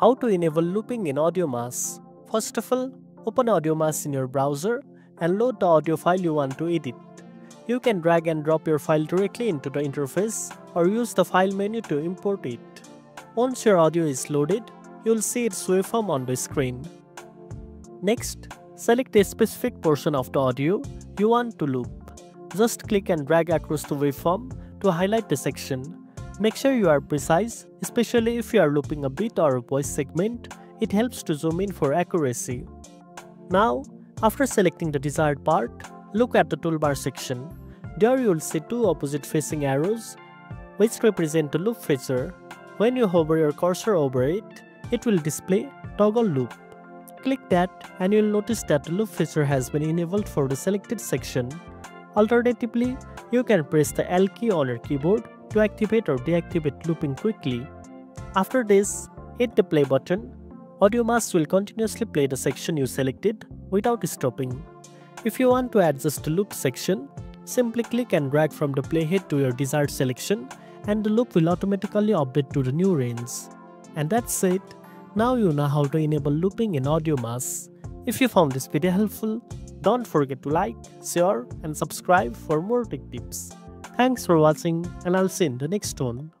How to enable looping in AudioMass. First of all, open AudioMass in your browser and load the audio file you want to edit. You can drag and drop your file directly into the interface or use the file menu to import it. Once your audio is loaded, you'll see its waveform on the screen. Next, select a specific portion of the audio you want to loop. Just click and drag across the waveform to highlight the section. Make sure you are precise, especially if you are looping a beat or a voice segment. It helps to zoom in for accuracy. Now, after selecting the desired part, look at the toolbar section. There you will see two opposite facing arrows, which represent the loop feature. When you hover your cursor over it, it will display toggle loop. Click that and you'll notice that the loop feature has been enabled for the selected section. Alternatively, you can press the L key on your keyboard to activate or deactivate looping quickly. After this, hit the play button. AudioMass will continuously play the section you selected without stopping. If you want to adjust the loop section, simply click and drag from the playhead to your desired selection and the loop will automatically update to the new range. And that's it. Now you know how to enable looping in AudioMass. If you found this video helpful, don't forget to like, share and subscribe for more tech tips. Thanks for watching and I'll see you in the next one.